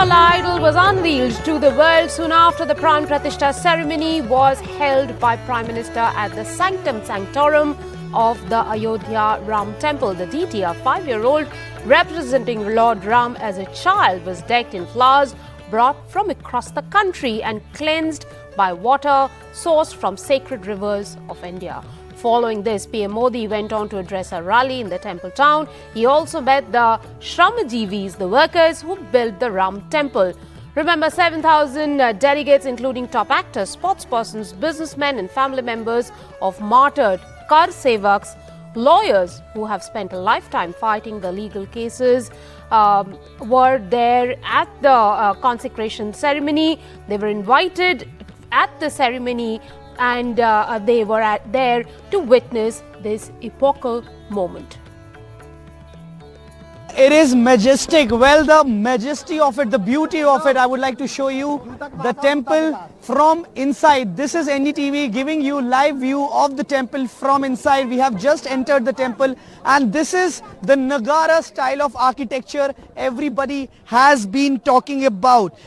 Lalla idol was unveiled to the world soon after the Pran Pratishtha ceremony was held by Prime Minister at the Sanctum Sanctorum of the Ayodhya Ram Temple. The deity, a 5-year-old representing Lord Ram as a child, was decked in flowers brought from across the country and cleansed by water sourced from sacred rivers of India. Following this, PM Modi went on to address a rally in the temple town. He also met the Shramajivis, the workers who built the Ram temple. Remember, 7,000 delegates, including top actors, sportspersons, businessmen and family members of martyred Kar Sevaks, lawyers who have spent a lifetime fighting the legal cases, were there at the consecration ceremony. They were invited at the ceremony and they were there to witness this epochal moment. It is majestic. Well, the majesty of it, the beauty of it, I would like to show you the temple from inside. This is NDTV giving you live view of the temple from inside. We have just entered the temple and this is the Nagara style of architecture everybody has been talking about.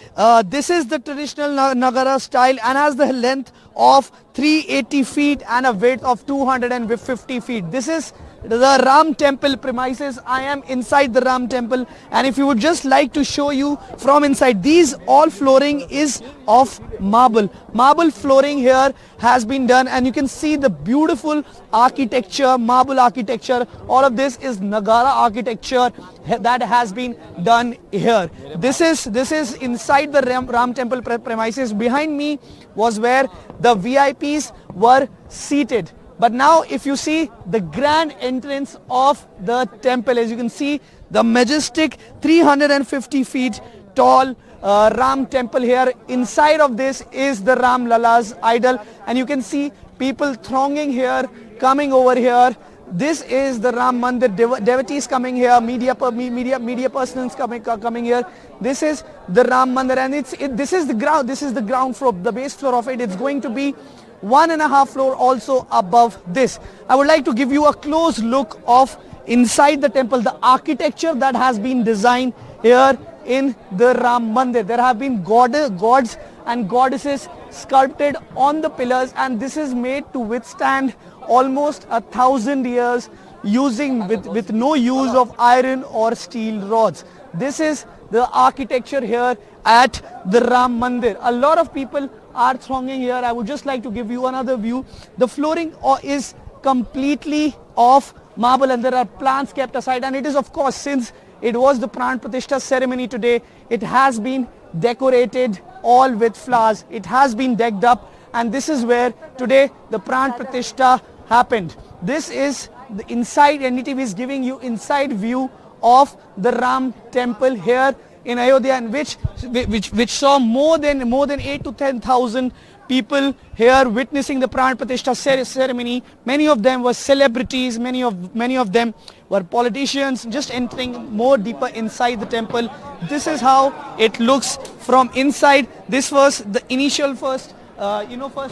This is the traditional Nagara style and has the length of 380 feet and a width of 250 feet. This is the Ram temple premises. I am inside the Ram temple and if you would just like to show you from inside, these all flooring is of marble. Marble flooring here has been done and you can see the beautiful architecture, marble architecture. All of this is Nagara architecture that has been done here. This is inside the Ram temple premises. Behind me was where the VIPs were seated. But now if you see the grand entrance of the temple, as you can see the majestic 350 feet tall Ram temple here. Inside of this is the Ram Lalla's idol and you can see people thronging here, coming over here. This is the Ram Mandir, devotees coming here, media persons coming here. This is the Ram Mandir and this is the ground floor, the base floor of it. It's going to be 1.5 floor also above this. I would like to give you a close look of inside the temple, the architecture that has been designed here in the Ram Mandir. There have been gods and goddesses sculpted on the pillars and this is made to withstand almost 1,000 years using with no use of iron or steel rods. This is the architecture here at the Ram Mandir. A lot of people are thronging here. I would just like to give you another view. The flooring is completely of marble and there are plants kept aside and it is, of course, since it was the Pran Pratishtha ceremony today, it has been decorated all with flowers. It has been decked up and this is where today the Pran Pratishtha happened. This is the inside. NDTV is giving you inside view of the Ram temple here in Ayodhya, and which saw more than 8 to 10,000 people here witnessing the Pran Pratishtha ceremony. Many of them were celebrities, many of them were politicians, just entering more deeper inside the temple. This is how it looks from inside. This was the initial first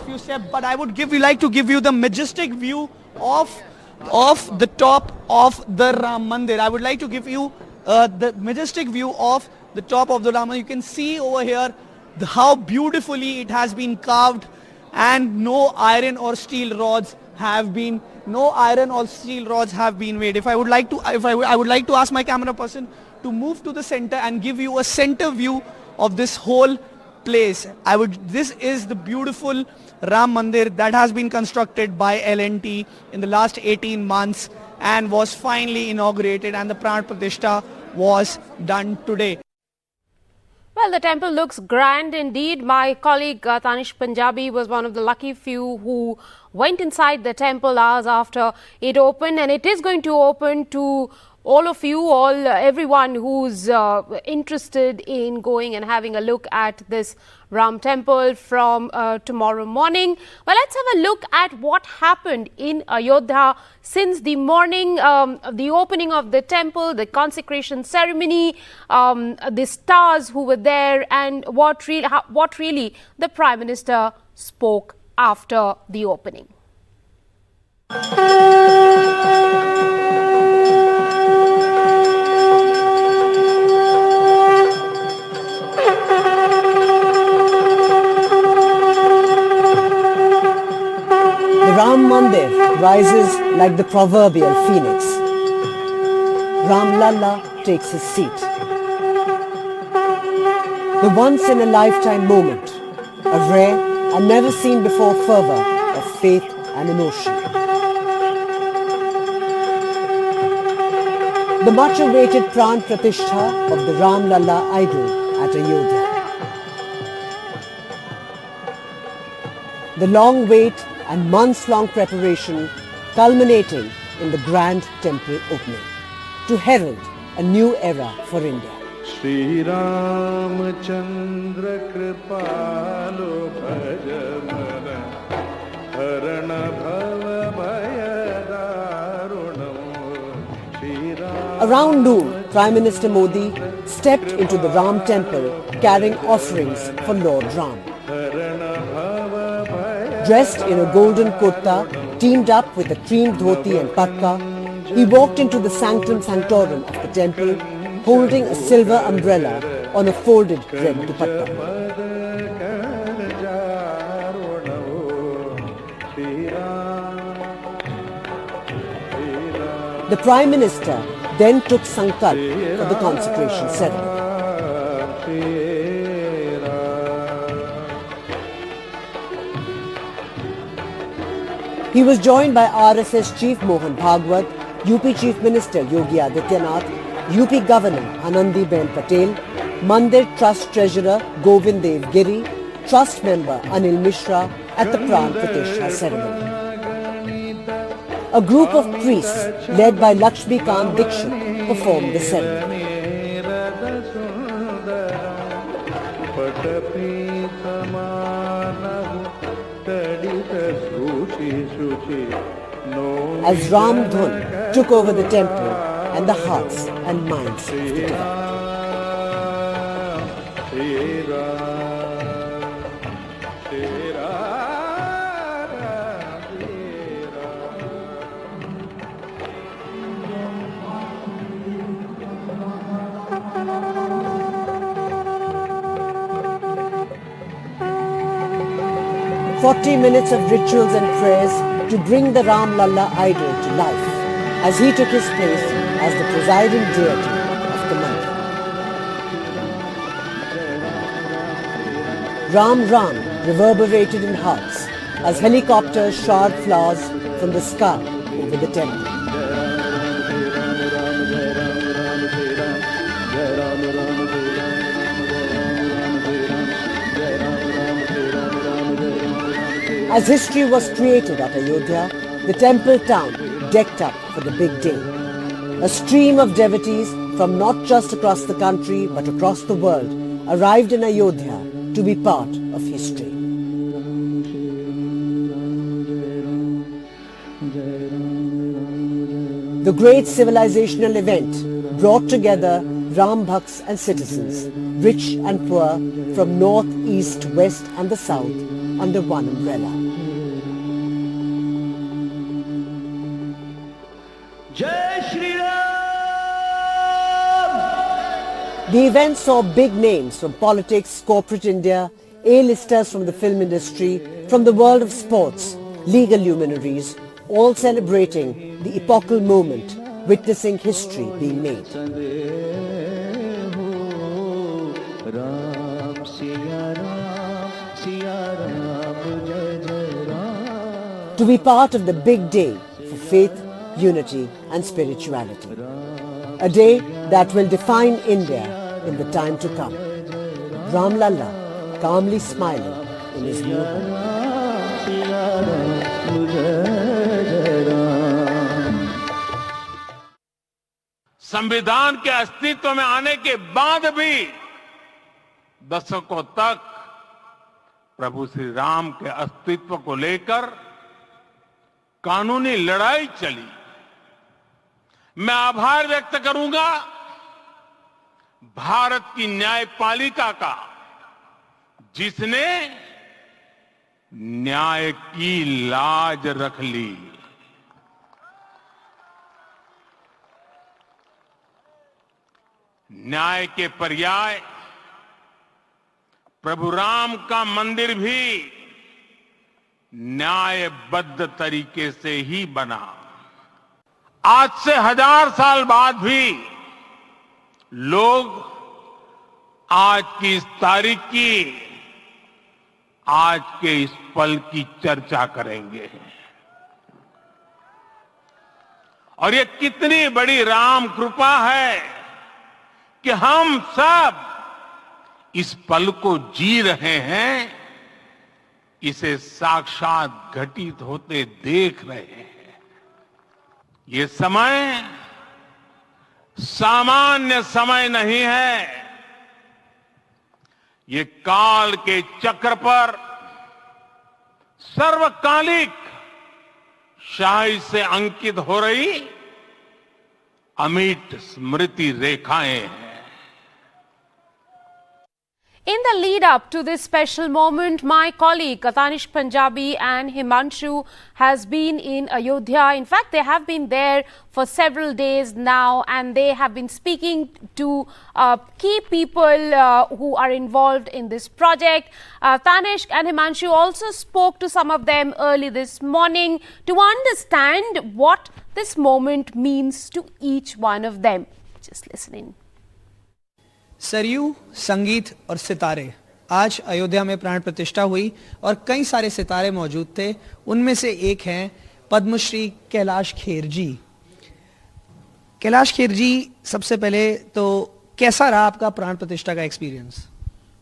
few steps, but I would like to give you the majestic view of the top of the Ram Mandir. I would like to give you the majestic view of the top of the Ram Mandir. You can see over here how beautifully it has been carved and no iron or steel rods have been made. I would like to ask my camera person to move to the center and give you a center view of this whole place. This is the beautiful Ram Mandir that has been constructed by L&T in the last 18 months and was finally inaugurated and the Pran Pratishtha was done today. Well, the temple looks grand indeed. My colleague Tanish Punjabi was one of the lucky few who went inside the temple hours after it opened, and it is going to open to all of you, everyone who's interested in going and having a look at this Ram temple from tomorrow morning. Well, let's have a look at what happened in Ayodhya since the morning, the opening of the temple, the consecration ceremony, the stars who were there, and what really the Prime Minister spoke after the opening. rises like the proverbial phoenix. Ram Lalla takes his seat. The once-in-a-lifetime moment, a rare and never-seen-before fervour of faith and emotion. The much-awaited Pran Pratishtha of the Ram Lalla idol at Ayodhya. The long wait and months-long preparation culminating in the grand temple opening to herald a new era for India. Shri Ram Chandra Kripalo Bhajamana Harana Bhava Bhayadarunam. Around noon, Prime Minister Modi stepped into the Ram temple carrying offerings for Lord Ram. Dressed in a golden kurta, teamed up with a cream dhoti and patka, he walked into the sanctum sanctorum of the temple, holding a silver umbrella on a folded red dupatta. The Prime Minister then took sankalp for the consecration ceremony. He was joined by RSS Chief Mohan Bhagwat, UP Chief Minister Yogi Adityanath, UP Governor Anandiben Patel, Mandir Trust Treasurer Govind Dev Giri, Trust Member Anil Mishra at the Pran Pratishtha ceremony. A group of priests led by Lakshmi Kant Dikshit performed the ceremony. As Ram Dhun took over the temple and the hearts and minds of the devout. 40 minutes of rituals and prayers to bring the Ram Lalla idol to life as he took his place as the presiding deity of the Mandir. Ram Ram reverberated in hearts as helicopters showered flowers from the sky over the temple. As history was created at Ayodhya, the temple town decked up for the big day. A stream of devotees from not just across the country but across the world arrived in Ayodhya to be part of history. The great civilizational event brought together Ram Bhakts and citizens, rich and poor, from north, east, west and the south under one umbrella. Jai Shri Ram! The event saw big names from politics, corporate India, A-listers from the film industry, from the world of sports, legal luminaries, all celebrating the epochal moment, witnessing history being made. To be part of the big day for faith, unity and spirituality. A day that will define India in the time to come. Ram Lalla calmly smiling in his new home. संविधान के अस्तित्व में आने के बाद भी दशकों तक प्रभु श्री राम के अस्तित्व को लेकर कानूनी लड़ाई चली। मैं आभार व्यक्त करूंगा भारत की न्यायपालिका का, जिसने न्याय की लाज रख ली। न्याय के पर्याय प्रभु राम का मंदिर भी न्यायबद्ध तरीके से ही बना। आज से 1000 साल बाद भी लोग आज की इस तारीख की, आज के इस पल की चर्चा करेंगे। और ये कितनी बड़ी राम कृपा है कि हम सब इस पल को जी रहे हैं, इसे साक्षात घटित होते देख रहे हैं। ये समय सामान्य समय नहीं है, ये काल के चक्र पर सर्वकालिक शाही से अंकित हो रही अमिट स्मृति रेखाएं हैं। In the lead up to this special moment, my colleague Tanish Punjabi and Himanshu has been in Ayodhya. In fact, they have been there for several days now, and they have been speaking to key people who are involved in this project. Tanish and Himanshu also spoke to some of them early this morning to understand what this moment means to each one of them. Just listen in. Saryu, संगीत और सितारे, आज अयोध्या में प्राण प्रतिष्ठा हुई और कई सारे सितारे मौजूद थे। उनमें से एक हैं पद्मश्री कैलाश खेर जी। कैलाश खेर जी, सबसे पहले तो कैसा रहा आपका प्राण प्रतिष्ठा का एक्सपीरियंस?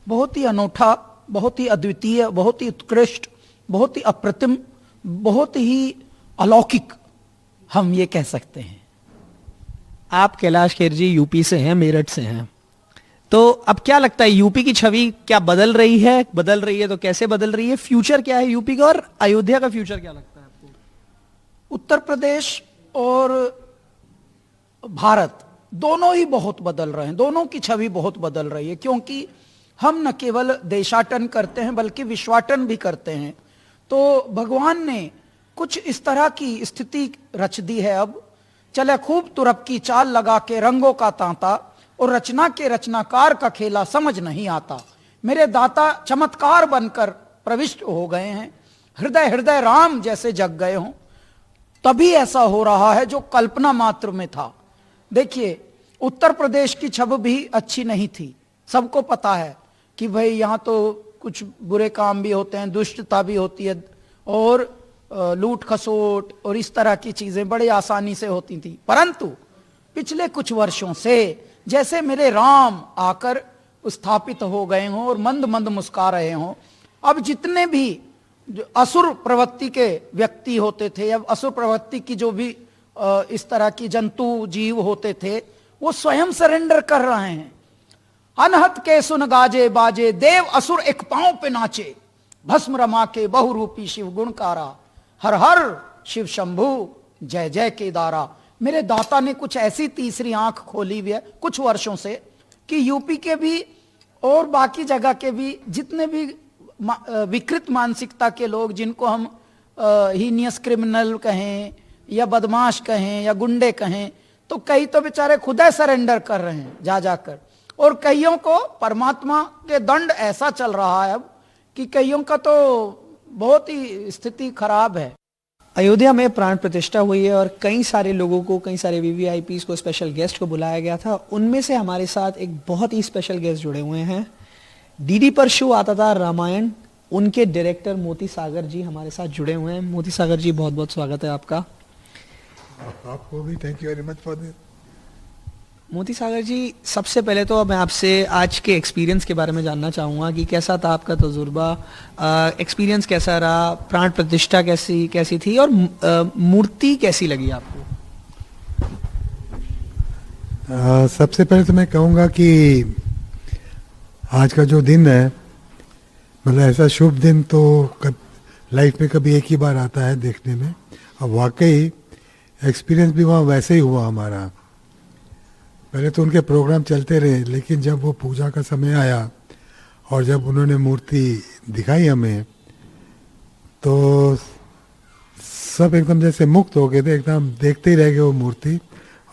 बहुत ही अनोखा, बहुत ही अद्वितीय, बहुत ही उत्कृष्ट, बहुत ही अप्रतिम, बहुत ही अलौकिक, हम ये कह सकते हैं। आप कैलाश खेर जी यूपी से हैं, मेरठ से हैं, तो अब क्या लगता है यूपी की छवि क्या बदल रही है? बदल रही है तो कैसे बदल रही है? फ्यूचर क्या है यूपी का, और अयोध्या का फ्यूचर क्या लगता है आपको? उत्तर प्रदेश और भारत दोनों ही बहुत बदल रहे हैं, दोनों की छवि बहुत बदल रही है, क्योंकि हम न केवल देशाटन करते हैं बल्कि विश्वाटन भी करते हैं। तो भगवान ने कुछ इस तरह की स्थिति रच दी है। अब चले खूब तुरप की चाल लगा के रंगों का तांता, और रचना के रचनाकार का खेला समझ नहीं आता। मेरे दाता चमत्कार बनकर प्रविष्ट हो गए हैं, हृदय हृदय राम जैसे जग गए हों। तभी ऐसा हो रहा है जो कल्पना मात्र में था। देखिए, उत्तर प्रदेश की छवि भी अच्छी नहीं थी। सबको पता है कि भाई यहाँ तो कुछ बुरे काम भी होते हैं, दुष्टता भी होती है, और लूट खसोट और इस तरह की चीजें बड़ी आसानी से होती थी। परंतु पिछले कुछ वर्षों से जैसे मेरे राम आकर स्थापित हो गए हों और मंद मंद मुस्कुरा रहे हों, अब जितने भी जो असुर प्रवृत्ति के व्यक्ति होते थे या असुर प्रवृत्ति की जो भी इस तरह की जंतु जीव होते थे, वो स्वयं सरेंडर कर रहे हैं। अनहत के सुन गाजे बाजे, देव असुर एक पांव पे नाचे, भस्म रमा के बहुरूपी शिव गुणकारा, हर हर शिव शंभु जय जय केदारा। मेरे दाता ने कुछ ऐसी तीसरी आंख खोली हुई है कुछ वर्षों से कि यूपी के भी और बाकी जगह के भी जितने भी विकृत मानसिकता के लोग, जिनको हम हीनियस क्रिमिनल कहें या बदमाश कहें या गुंडे कहें, तो कई तो बेचारे खुद सरेंडर कर रहे हैं जा जाकर, और कईयों को परमात्मा के दंड ऐसा चल रहा है अब कि कईयों का तो बहुत ही स्थिति खराब है। अयोध्या में प्राण प्रतिष्ठा हुई है और कई सारे लोगों को, कई सारे वीवीआईपीस को, स्पेशल गेस्ट को बुलाया गया था। उनमें से हमारे साथ एक बहुत ही स्पेशल गेस्ट जुड़े हुए हैं। डीडी पर शो आता था रामायण, उनके डायरेक्टर मोती सागर जी हमारे साथ जुड़े हुए हैं। मोती सागर जी, बहुत बहुत स्वागत है आपका। आपको भी thank you very much for this. मोती सागर जी, सबसे पहले तो मैं आपसे आज के एक्सपीरियंस के बारे में जानना चाहूँगा कि कैसा था आपका तजुर्बा, एक्सपीरियंस कैसा रहा, प्राण प्रतिष्ठा कैसी थी, और मूर्ति कैसी लगी आपको? सबसे पहले तो मैं कहूँगा कि आज का जो दिन है, मतलब ऐसा शुभ दिन तो लाइफ में कभी एक ही बार आता है देखने में, और वाकई एक्सपीरियंस भी वहाँ वैसे ही हुआ हमारा। पहले तो उनके प्रोग्राम चलते रहे, लेकिन जब वो पूजा का समय आया और जब उन्होंने मूर्ति दिखाई हमें, तो सब एकदम जैसे मुक्त हो गए थे, एकदम देखते ही रह गए वो मूर्ति,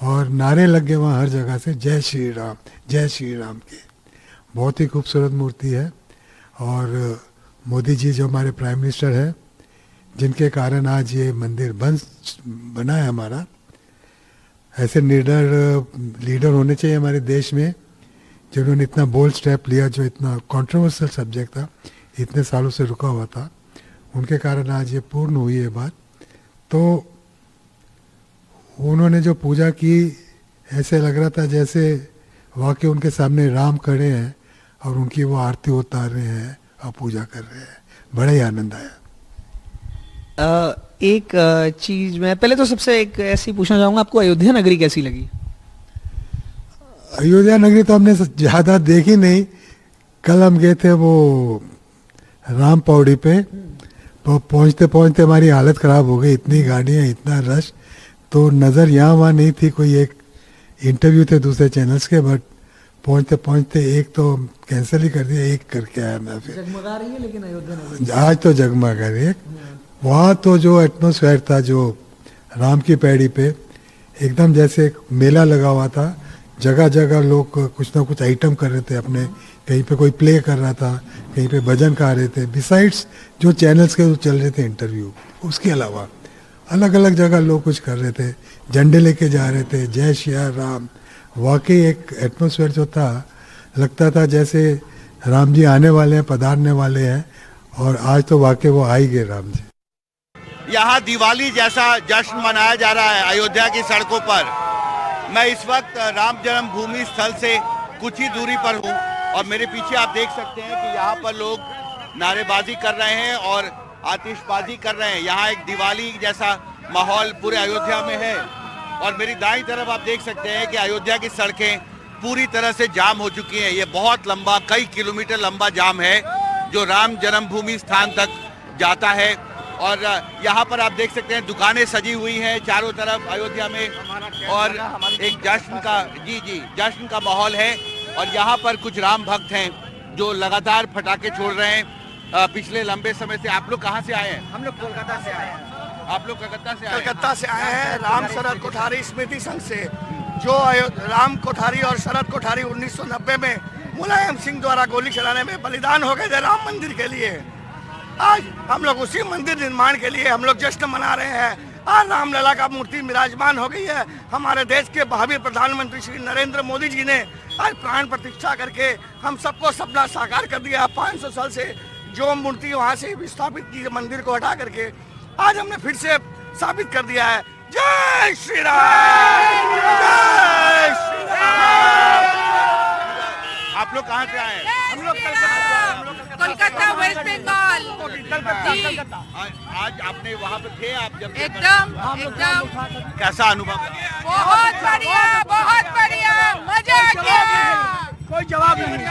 और नारे लग गए वहाँ हर जगह से, जय श्री राम, जय श्री राम के। बहुत ही खूबसूरत मूर्ति है। और मोदी जी जो हमारे प्राइम मिनिस्टर हैं, जिनके कारण आज ये मंदिर बना है हमारा। ऐसे लीडर होने चाहिए हमारे देश में, जिन्होंने इतना बोल्ड स्टेप लिया, जो इतना कंट्रोवर्शियल सब्जेक्ट था, इतने सालों से रुका हुआ था। उनके कारण आज ये पूर्ण हुई है बात। तो उन्होंने जो पूजा की, ऐसे लग रहा था जैसे वाकई उनके सामने राम खड़े हैं और उनकी वो आरती उतार रहे हैं और पूजा कर रहे हैं। बड़ा ही आनंद आया। एक चीज मैं पहले तो सबसे एक ऐसी पूछना चाहूंगा, आपको अयोध्या नगरी कैसी लगी? अयोध्या नगरी तो हमने ज़्यादा देखी नहीं। कल हम गए थे वो राम पौड़ी पे, पहुंचते पहुंचते हमारी हालत ख़राब हो गई, इतनी गाड़ियाँ, इतना रश, तो नज़र यहाँ वहाँ नहीं थी। कोई एक इंटरव्यू थे दूसरे चैनल्स के, बट पहुंचते पहुंचते एक तो कैंसिल ही कर दिया, एक करके आया मैं। फिर जगमगा रही है लेकिन अयोध्या नगरी आज तो जगमगा रही है। वहाँ तो जो एटमॉस्फेयर था, जो राम की पैड़ी पे एकदम जैसे एक मेला लगा हुआ था। जगह जगह लोग कुछ ना कुछ आइटम कर रहे थे अपने, कहीं पे कोई प्ले कर रहा था, कहीं पे भजन गा रहे थे, बिसाइड्स जो चैनल्स के चल रहे थे इंटरव्यू, उसके अलावा अलग अलग जगह लोग कुछ कर रहे थे, झंडे लेके जा रहे थे, जय श्री राम। वाकई एक एटमॉस्फेयर जो था, लगता था जैसे राम जी आने वाले हैं, पधारने वाले हैं, और आज तो वाकई वो आ ही गए राम जी। यहाँ दिवाली जैसा जश्न मनाया जा रहा है अयोध्या की सड़कों पर। मैं इस वक्त राम जन्मभूमि स्थल से कुछ ही दूरी पर हूँ और मेरे पीछे आप देख सकते हैं कि यहाँ पर लोग नारेबाजी कर रहे हैं और आतिशबाजी कर रहे हैं। यहाँ एक दिवाली जैसा माहौल पूरे अयोध्या में है। और मेरी दाईं तरफ आप देख सकते हैं कि अयोध्या की सड़कें पूरी तरह से जाम हो चुकी हैं। ये बहुत लंबा, कई किलोमीटर लंबा जाम है जो राम जन्मभूमि स्थान तक जाता है। और यहाँ पर आप देख सकते हैं दुकानें सजी हुई हैं चारों तरफ अयोध्या में, और एक जश्न का माहौल है। और यहाँ पर कुछ राम भक्त हैं जो लगातार पटाखे छोड़ रहे हैं पिछले लंबे समय से। आप लोग कहाँ से आए हैं? हम लोग कोलकाता से आए हैं। आप लोग कलकत्ता से आए हैं? कलकत्ता से आए हैं राम शरद कोठारी स्मृति संघ से, जो राम कोठारी और शरद कोठारी 1990 में मुलायम सिंह द्वारा गोली चलाने में बलिदान हो गए थे राम मंदिर के लिए। आज हम लोग उसी मंदिर निर्माण के लिए हम लोग जश्न मना रहे हैं। आज राम लला का मूर्ति विराजमान हो गई है। हमारे देश के भावी प्रधानमंत्री श्री नरेंद्र मोदी जी ने आज प्राण प्रतिष्ठा करके हम सबको सपना साकार कर दिया। 500 साल से जो मूर्ति वहाँ से विस्थापित की मंदिर को हटा करके आज हमने फिर से साबित कर दिया है। जय श्री राम, जय श्री राम। आप लोग कहाँ से आए हैं? हम लोग कोलकाता, वेस्ट बंगाल। आज आपने वहाँ पे थे आप जब? एकदम। कैसा अनुभव? बहुत बढ़िया, मजा आ गया। कोई जवाब नहीं।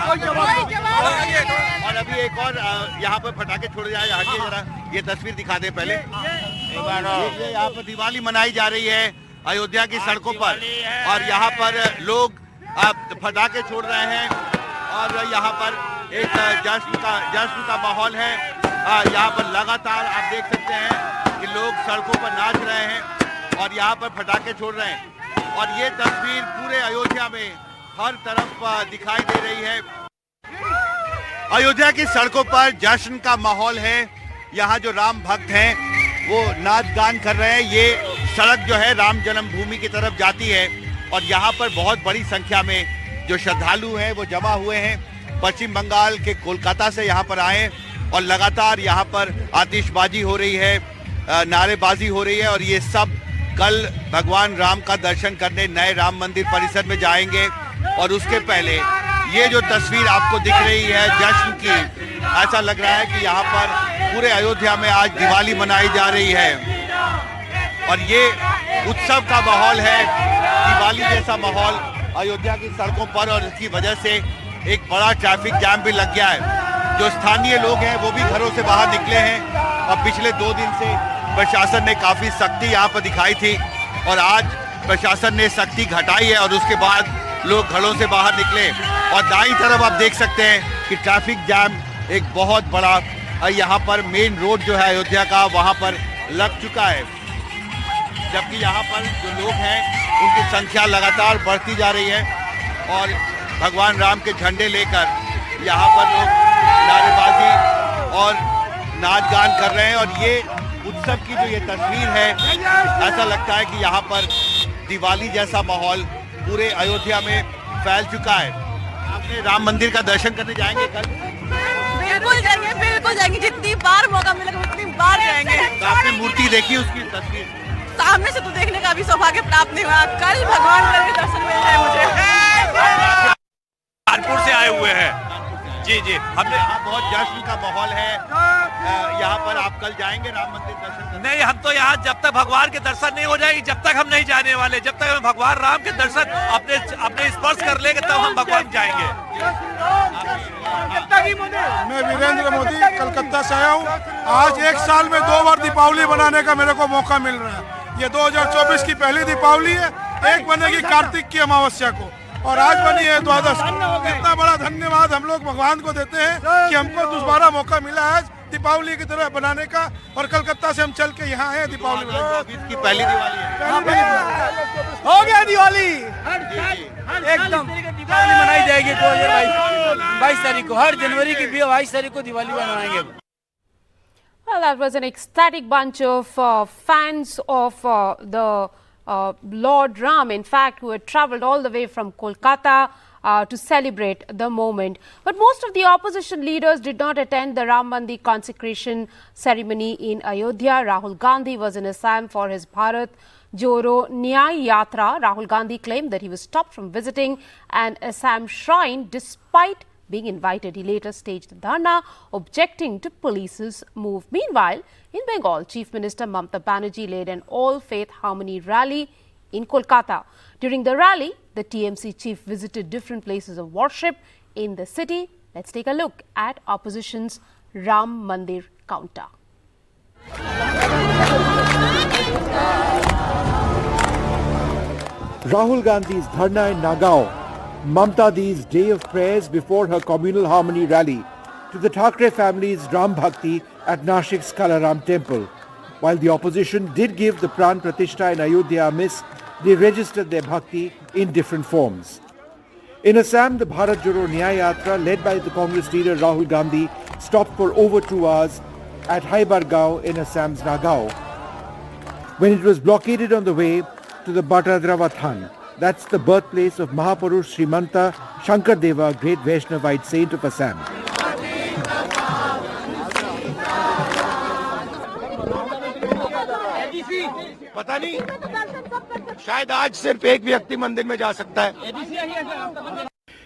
और अभी एक और यहाँ पर पटाखे छोड़े जाए, हटिए जरा, ये तस्वीर दिखा दें पहले। ये यहाँ पर दिवाली मनाई जा रही है अयोध्या की सड़कों पर, और यहाँ पर लोग पटाखे छोड़ रहे हैं और यहाँ पर एक जश्न का माहौल है। यहाँ पर लगातार आप देख सकते हैं कि लोग सड़कों पर नाच रहे हैं और यहाँ पर पटाखे छोड़ रहे हैं। और ये तस्वीर पूरे अयोध्या में हर तरफ दिखाई दे रही है। अयोध्या की सड़कों पर जश्न का माहौल है। यहाँ जो राम भक्त हैं वो नाच गान कर रहे हैं। ये सड़क जो है राम जन्मभूमि की तरफ जाती है और यहाँ पर बहुत बड़ी संख्या में जो श्रद्धालु हैं वो जमा हुए हैं। पश्चिम बंगाल के कोलकाता से यहाँ पर आए और लगातार यहाँ पर आतिशबाजी हो रही है, नारेबाजी हो रही है। और ये सब कल भगवान राम का दर्शन करने नए राम मंदिर परिसर में जाएंगे। और उसके पहले ये जो तस्वीर आपको दिख रही है जश्न की, ऐसा लग रहा है कि यहाँ पर पूरे अयोध्या में आज दिवाली मनाई जा रही है और ये उत्सव का माहौल है, दिवाली जैसा माहौल अयोध्या की सड़कों पर। और इसकी वजह से एक बड़ा ट्रैफिक जाम भी लग गया है। जो स्थानीय लोग हैं वो भी घरों से बाहर निकले हैं और पिछले 2 दिन से प्रशासन ने काफ़ी सख्ती यहाँ पर दिखाई थी और आज प्रशासन ने सख्ती घटाई है और उसके बाद लोग घरों से बाहर निकले। और दाईं तरफ आप देख सकते हैं कि ट्रैफिक जाम एक बहुत बड़ा यहाँ पर मेन रोड जो है अयोध्या का वहाँ पर लग चुका है, जबकि यहाँ पर जो लोग हैं उनकी संख्या लगातार बढ़ती जा रही है और भगवान राम के झंडे लेकर यहाँ पर लोग नारेबाजी और नाच गान कर रहे हैं। और ये उत्सव की जो ये तस्वीर है, ऐसा लगता है कि यहाँ पर दिवाली जैसा माहौल पूरे अयोध्या में फैल चुका है। आपने राम मंदिर का दर्शन करने जाएंगे कल? बिल्कुल जाएंगे, जितनी बार मौका मिलेगा उतनी बार जाएंगे। तो आपने मूर्ति देखी, उसकी तस्वीर सामने से तो देखने का भी सौभाग्य प्राप्त नहीं हुआ, कल भगवान का दर्शन मिल जाए मुझे। कानपुर से आए हुए हैं जी जी। हमने बहुत जश्न का माहौल है यहाँ पर। आप कल जाएंगे राम मंदिर दर्शन करने? नहीं, हम तो यहाँ जब तक भगवान के दर्शन नहीं हो जाएंगे, जब तक हम नहीं जाने वाले। जब तक हम भगवान राम के दर्शन अपने स्पर्श कर लेंगे तब हम भगवान जाएंगे। मैं वीरेंद्र मोदी कलकत्ता से आया हूँ। आज एक साल में 2 बार दीपावली बनाने का मेरे को मौका मिल रहा है। ये 2024 की पहली दीपावली है, एक बनेगी कार्तिक की अमावस्या को और आज बनी है द्वादश। इतना बड़ा धन्यवाद हम लोग भगवान को देते हैं कि हमको दोबारा मौका मिला आज दीपावली की तरह बनाने का, और कलकत्ता से हम चल के यहाँ आए दीपावली की पहली दिवाली है। हो गया दिवाली, एकदम दिवाली मनाई जाएगी 2022 तारीख को। हर जनवरी की 22 तारीख को दिवाली मनाएंगे। Well, that was an ecstatic bunch of fans of the Lord Ram, in fact, who had travelled all the way from Kolkata to celebrate the moment. But most of the opposition leaders did not attend the Ram Mandir consecration ceremony in Ayodhya. Rahul Gandhi was in Assam for his Bharat Jodo Nyay Yatra. Rahul Gandhi claimed that he was stopped from visiting an Assam shrine despite being invited. He later staged a dharna objecting to police's move. Meanwhile, in Bengal, Chief Minister Mamata Banerjee led an all-faith harmony rally in Kolkata. During the rally, the TMC chief visited different places of worship in the city. Let's take a look at opposition's Ram Mandir counter. Rahul Gandhi's dharna in Nagaon, Mamata Di's day of prayers before her communal harmony rally, to the Thackeray family's Ram Bhakti at Nashik's Kalaram temple. While the opposition did give the Pran Pratishtha in Ayodhya a miss, they registered their bhakti in different forms. In Assam, the Bharat Jodo Nyay Yatra, led by the Congress leader Rahul Gandhi, stopped for over 2 hours at Haibargaon in Assam's Nagaon, when it was blockaded on the way to the Batadravathan. That's the birthplace of Mahapurush Srimanta Shankardeva, great Vaishnavite saint of Assam. पता नहीं, शायद आज सिर्फ एक व्यक्ति मंदिर में जा सकता है।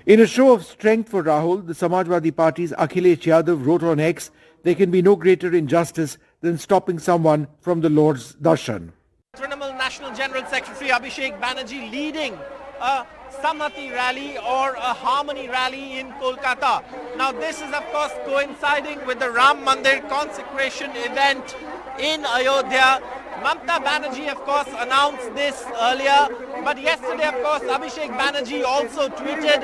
In a show of strength for Rahul, the Samajwadi Party's Akhilesh Yadav wrote on X, there can be no greater injustice than stopping someone from the Lord's darshan. Trinamool National General Secretary Abhishek Banerjee leading a Samati rally or a harmony rally in Kolkata. Now this is of course coinciding with the Ram Mandir consecration event in Ayodhya. Mamata Banerjee of course announced this earlier, but yesterday of course Abhishek Banerjee also tweeted,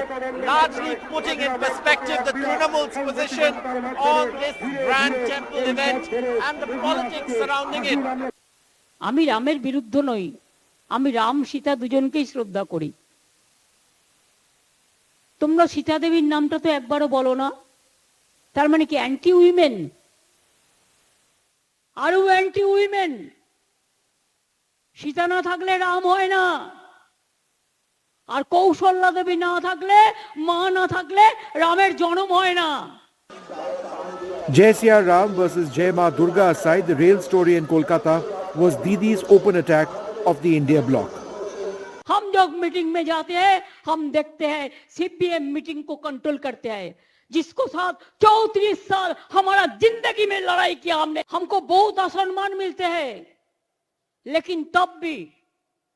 largely putting in perspective the Trinamool's position on this grand temple event and the politics surrounding it. আমি রামের বিরুদ্ধ নই, আমি রাম সীতা দুজনকেই শ্রদ্ধা করি। তোমরা সীতা দেবীর নামটা তো একবারও বলো না, তার মানে কি অ্যান্টি উইমেন? আরো অ্যান্টি উইমেন? সীতা না থাকলে রাম হয় না, আর কৌশল্যা দেবী না থাকলে, মা না থাকলে রামের জন্ম হয় না। Jai Siya Ram versus Jai Ma Durga aside, the real story in Kolkata was Didi's open attack of the India bloc. हम जब मीटिंग में जाते हैं, हम देखते हैं सीपीएम मीटिंग को कंट्रोल करते हैं, जिसको साथ 34 साल हमारा जिंदगी में लड़ाई किया हमने। हमको बहुत असम्मान मिलते हैं, लेकिन तब भी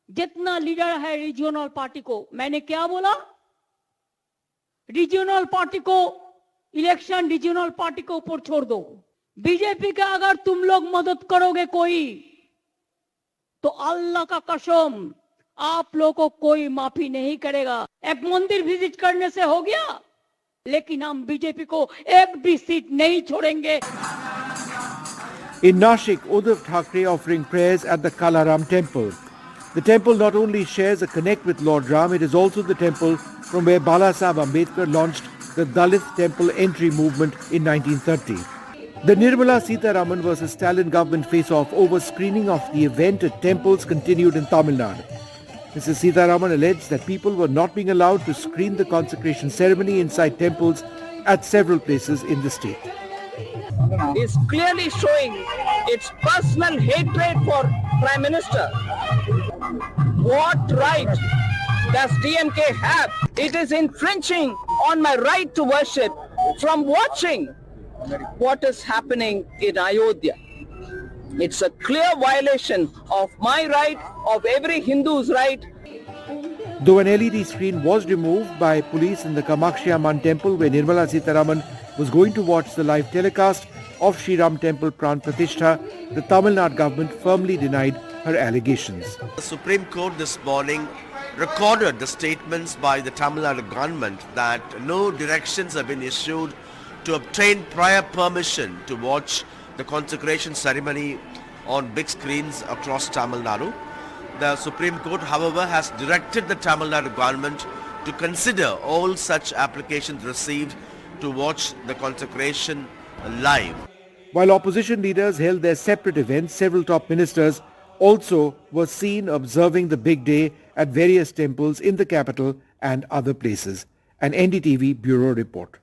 जितना लीडर है रीजनल पार्टी को, मैंने क्या बोला? रीजनल पार्टी को इलेक्शन रीजनल पार्टी के ऊपर छोड़ दो। बीजेपी का अगर तुम लोग मदद करोगे कोई, तो अल्लाह का कसम आप लोगों को कोई माफी नहीं करेगा। एक मंदिर विजिट करने से हो गया, लेकिन हम बीजेपी को एक भी सीट नहीं छोड़ेंगे। In Nashik, Uddhav Thackeray offering prayers at the Kalaram temple. The temple not only shares a connect with Lord Ram, it is also the temple from where Bala Saheb Ambedkar launched the Dalit temple entry movement in 1930. The Nirmala Sitharaman versus Stalin government face-off over screening of the event at temples continued in Tamil Nadu. Mrs. Sitharaman alleged that people were not being allowed to screen the consecration ceremony inside temples at several places in the state. Is clearly showing its personal hatred for Prime Minister. What right does DMK have? It is infringing on my right to worship from watching what is happening in Ayodhya. It's a clear violation of my right, of every Hindu's right. Though an LED screen was removed by police in the Kamakshi Amman temple where Nirmala Sitharaman was going to watch the live telecast of Sri Ram Temple Pran Pratishtha, the Tamil Nadu government firmly denied her allegations. The Supreme Court this morning recorded the statements by the Tamil Nadu government that no directions have been issued to obtain prior permission to watch the consecration ceremony on big screens across Tamil Nadu. The Supreme Court, however, has directed the Tamil Nadu government to consider all such applications received to watch the consecration live. While opposition leaders held their separate events, several top ministers also were seen observing the big day at various temples in the capital and other places. An NDTV Bureau report.